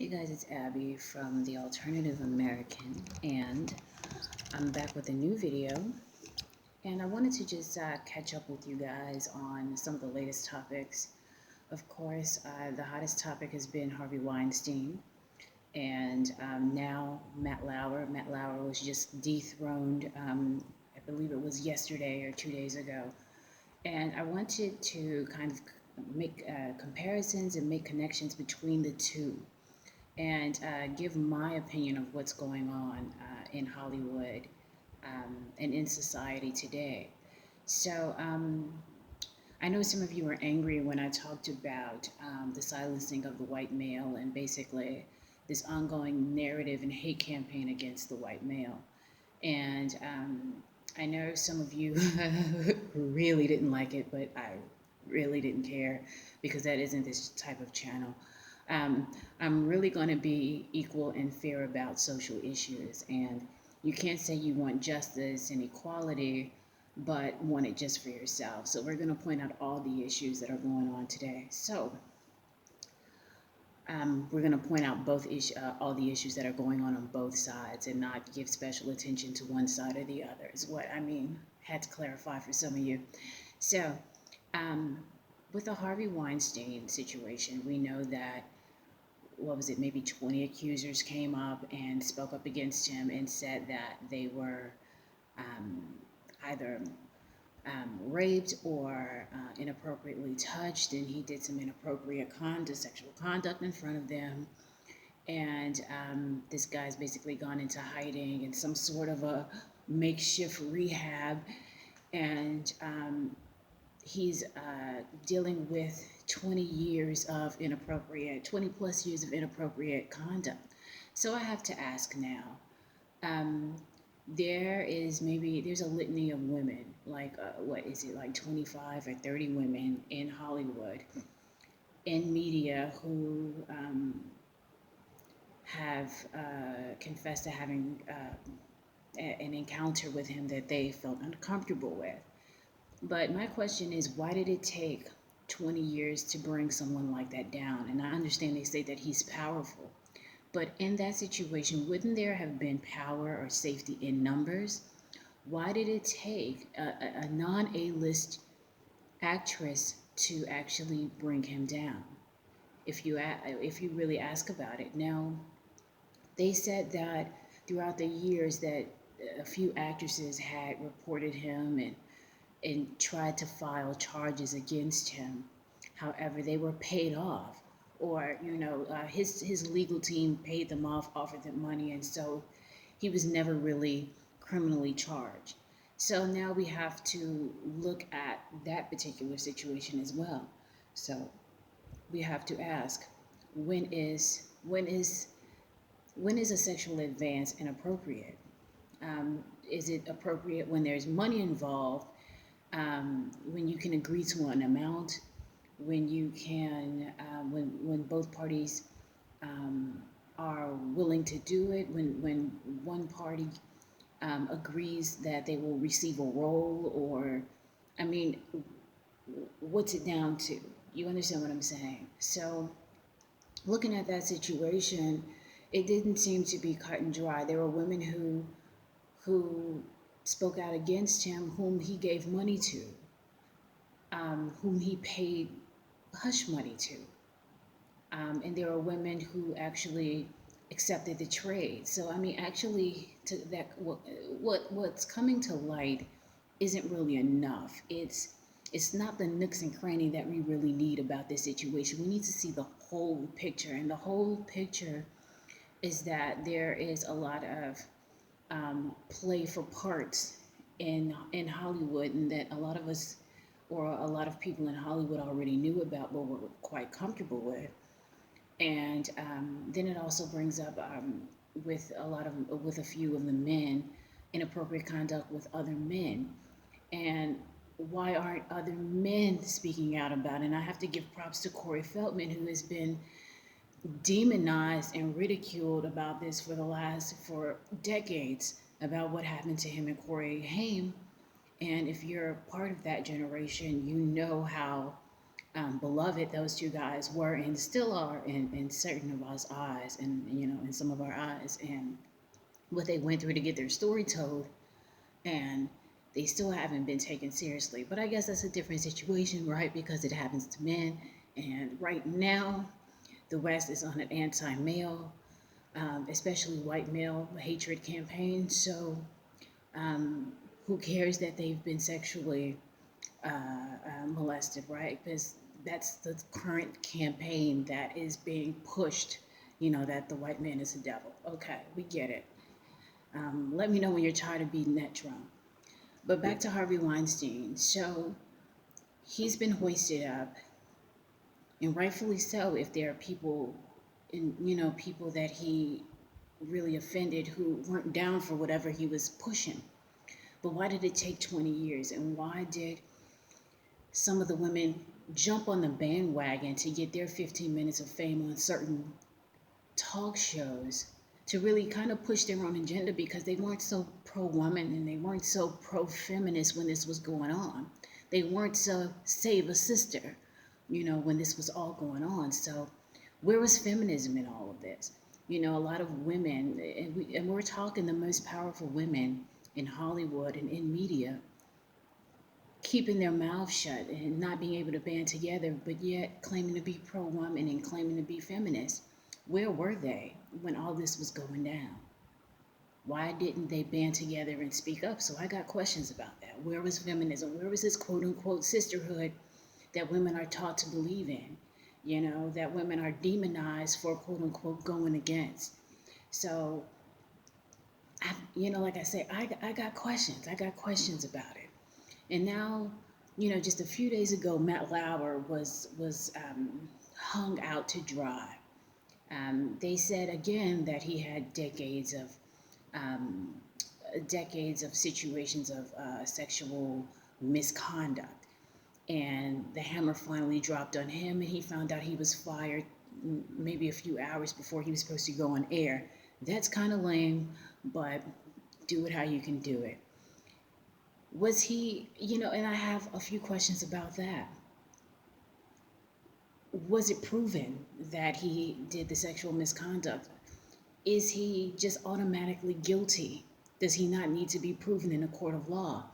Hey guys, it's Abby from The Alternative American, and I'm back with a new video. And I wanted to just catch up with you guys on some of the latest topics. Of course, the hottest topic has been Harvey Weinstein, and now Matt Lauer. Matt Lauer was just dethroned, I believe it was yesterday or 2 days ago. And I wanted to kind of make comparisons and make connections between the two and give my opinion of what's going on in Hollywood and in society today. So I know some of you were angry when I talked about the silencing of the white male and basically this ongoing narrative and hate campaign against the white male. And I know some of you really didn't like it, but I really didn't care because that isn't this type of channel. I'm really going to be equal and fair about social issues. And you can't say you want justice and equality, but want it just for yourself. So we're going to point out all the issues that are going on today. So we're going to point out all the issues that are going on both sides and not give special attention to one side or the other is what I mean. Had to clarify for some of you. So with the Harvey Weinstein situation, we know that maybe 20 accusers came up and spoke up against him and said that they were either raped or inappropriately touched, and he did some inappropriate sexual conduct in front of them. And this guy's basically gone into hiding in some sort of a makeshift rehab, and he's dealing with 20 plus years of inappropriate conduct. So I have to ask now, there's a litany of women, like, 25 or 30 women in Hollywood, in media, who have confessed to having an encounter with him that they felt uncomfortable with. But my question is, why did it take 20 years to bring someone like that down? And I understand they say that he's powerful. But in that situation, wouldn't there have been power or safety in numbers? Why did it take a non-A-list actress to actually bring him down? If you really ask about it. Now, they said that throughout the years that a few actresses had reported him and tried to file charges against him. However, they were paid off, or his legal team paid them off, offered them money, and so he was never really criminally charged. So now we have to look at that particular situation as well. So we have to ask, when is a sexual advance inappropriate? Is it appropriate when there's money involved? When you can agree to an amount, when you can, when both parties are willing to do it, when one party agrees that they will receive a role, or, what's it down to? You understand what I'm saying? So, looking at that situation, it didn't seem to be cut and dry. There were women who spoke out against him, whom he gave money to, whom he paid hush money to. And there are women who actually accepted the trade. So, what's coming to light isn't really enough. It's not the nooks and crannies that we really need about this situation. We need to see the whole picture. And the whole picture is that there is a lot of play for parts in Hollywood, and that a lot of us, or a lot of people in Hollywood, already knew about, but were quite comfortable with. And then it also brings up with a few of the men, inappropriate conduct with other men. And why aren't other men speaking out about it? And I have to give props to Corey Feldman, who has been demonized and ridiculed about this for decades, about what happened to him and Corey Haim. And if you're part of that generation, you know how beloved those two guys were and still are in certain of us eyes, and in some of our eyes, and what they went through to get their story told, and they still haven't been taken seriously. But I guess that's a different situation, right? Because it happens to men, and right now the West is on an anti-male, especially white male hatred campaign. So who cares that they've been sexually molested, right? Because that's the current campaign that is being pushed, that the white man is a devil. Okay, we get it. Let me know when you're tired of beating that drum. But back to Harvey Weinstein. So he's been hoisted up, and rightfully so, if there are people, people that he really offended who weren't down for whatever he was pushing. But why did it take 20 years? And why did some of the women jump on the bandwagon to get their 15 minutes of fame on certain talk shows to really kind of push their own agenda, because they weren't so pro-woman and they weren't so pro-feminist when this was going on. They weren't so save a sister, when this was all going on. So where was feminism in all of this? A lot of women, and we're talking the most powerful women in Hollywood and in media, keeping their mouths shut and not being able to band together, but yet claiming to be pro-woman and claiming to be feminist. Where were they when all this was going down? Why didn't they band together and speak up? So I got questions about that. Where was feminism? Where was this quote unquote sisterhood that women are taught to believe in? That women are demonized for quote unquote going against. So, like I said, I got questions. I got questions about it. And now, just a few days ago, Matt Lauer was hung out to dry. They said again that he had decades of situations of sexual misconduct, and the hammer finally dropped on him, and he found out he was fired maybe a few hours before he was supposed to go on air. That's kind of lame, but do it how you can do it. Was he, and I have a few questions about that. Was it proven that he did the sexual misconduct? Is he just automatically guilty? Does he not need to be proven in a court of law?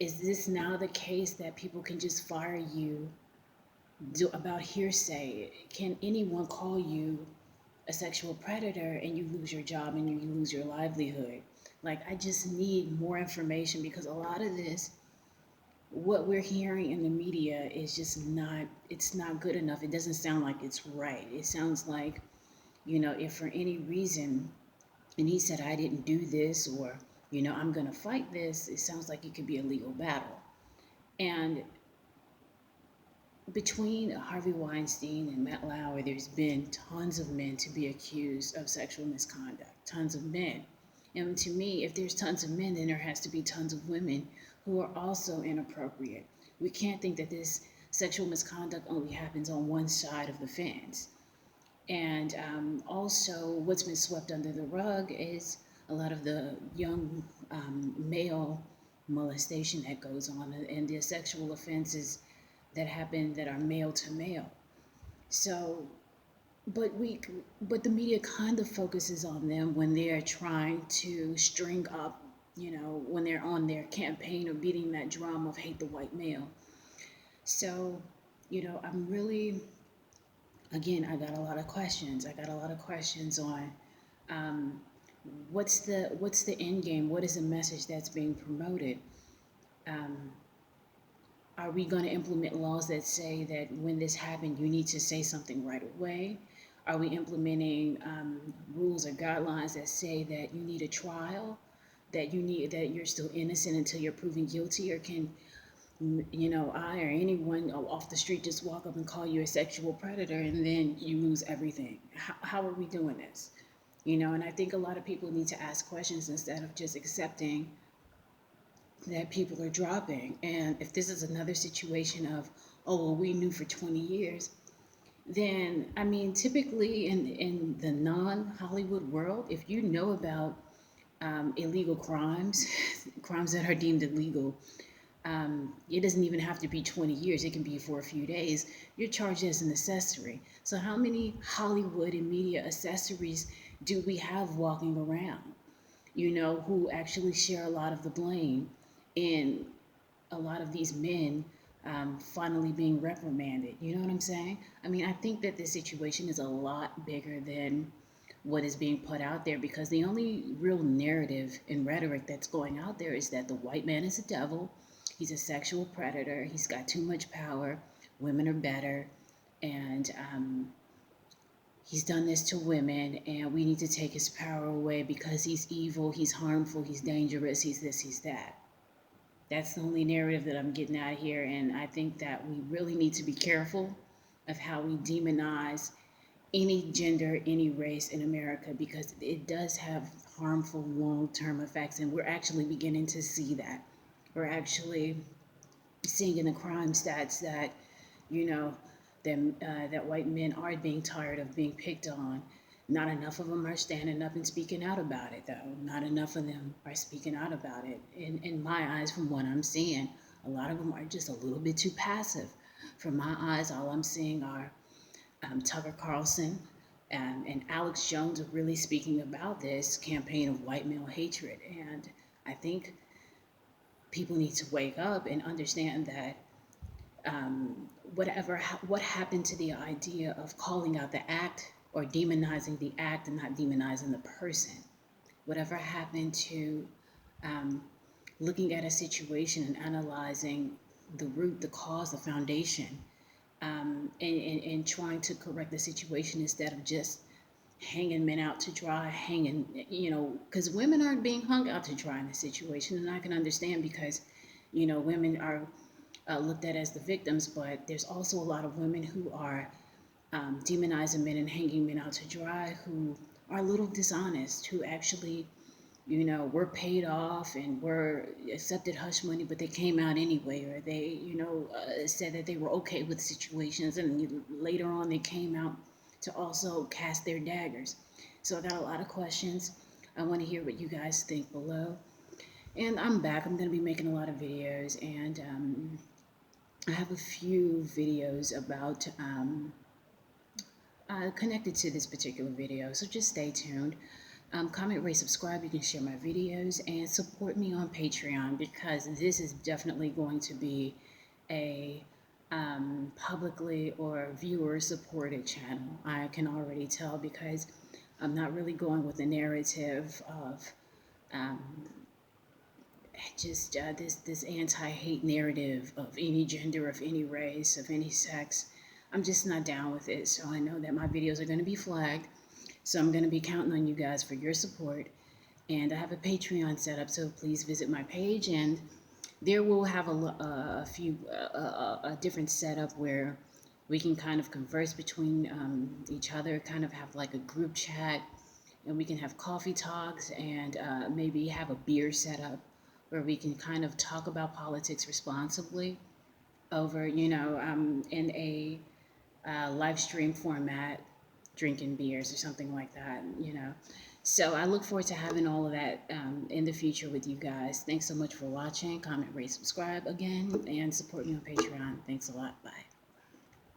Is this now the case that people can just fire you about hearsay? Can anyone call you a sexual predator and you lose your job and you lose your livelihood? Like, I just need more information, because a lot of this, what we're hearing in the media is just it's not good enough. It doesn't sound like it's right. It sounds like, if for any reason, and he said, I didn't do this, or, I'm going to fight this, it sounds like it could be a legal battle. And between Harvey Weinstein and Matt Lauer, there's been tons of men to be accused of sexual misconduct, tons of men. And to me, if there's tons of men, then there has to be tons of women who are also inappropriate. We can't think that this sexual misconduct only happens on one side of the fence. And also, what's been swept under the rug is a lot of the young male molestation that goes on, and the sexual offenses that happen that are male to male. So, but the media kind of focuses on them when they're trying to string up, when they're on their campaign of beating that drum of hate the white male. So, I'm really, again, I got a lot of questions. I got a lot of questions on what's the end game? What is the message that's being promoted? Are we going to implement laws that say that when this happened, you need to say something right away? Are we implementing rules or guidelines that say that you need a trial, that you're still innocent until you're proven guilty? Or can, I or anyone off the street just walk up and call you a sexual predator and then you lose everything? How are we doing this? And I think a lot of people need to ask questions instead of just accepting that people are dropping. And if this is another situation of, oh, well, we knew for 20 years, then, I mean, typically in the non-Hollywood world, if you know about illegal crimes, crimes that are deemed illegal, It doesn't even have to be 20 years, it can be for a few days. You're charged as an accessory. So, how many Hollywood and media accessories do we have walking around, who actually share a lot of the blame in a lot of these men finally being reprimanded? You know what I'm saying? I mean, I think that this situation is a lot bigger than what is being put out there, because the only real narrative and rhetoric that's going out there is that the white man is a devil, he's a sexual predator, he's got too much power, women are better, and he's done this to women, and we need to take his power away because he's evil, he's harmful, he's dangerous, he's this, he's that. That's the only narrative that I'm getting out of here, and I think that we really need to be careful of how we demonize any gender, any race in America, because it does have harmful long-term effects, and we're actually beginning to see that. We're actually seeing in the crime stats that, you know, that white men are being tired of being picked on. Not enough of them are standing up and speaking out about it, though. Not enough of them are speaking out about it. In my eyes, from what I'm seeing, a lot of them are just a little bit too passive. From my eyes, all I'm seeing are Tucker Carlson and Alex Jones are really speaking about this campaign of white male hatred. And I think people need to wake up and understand that what happened to the idea of calling out the act or demonizing the act and not demonizing the person? Whatever happened to um, looking at a situation and analyzing the root, the cause, the foundation, and trying to correct the situation instead of just hanging men out to dry, because women aren't being hung out to dry in this situation. And I can understand, because, women are looked at as the victims, but there's also a lot of women who are demonizing men and hanging men out to dry, who are a little dishonest, who actually, were paid off and were accepted hush money, but they came out anyway, or they, said that they were okay with situations, and later on they came out to also cast their daggers. So I got a lot of questions. I want to hear what you guys think below. And I'm back. I'm going to be making a lot of videos, and I have a few videos about connected to this particular video, so just stay tuned. Comment, rate, subscribe. You can share my videos and support me on Patreon, because this is definitely going to be a publicly or viewer supported channel. I can already tell, because I'm not really going with the narrative of um, just this anti-hate narrative of any gender, of any race, of any sex. I'm just not down with it. So I know that my videos are going to be flagged. So I'm going to be counting on you guys for your support. And I have a Patreon set up, so please visit my page, and there we'll have a different setup where we can kind of converse between each other, kind of have like a group chat, and we can have coffee talks, and maybe have a beer setup where we can kind of talk about politics responsibly over, in a live stream format, drinking beers or something like that. So I look forward to having all of that in the future with you guys. Thanks so much for watching. Comment, rate, subscribe again, and support me on Patreon. Thanks a lot. Bye.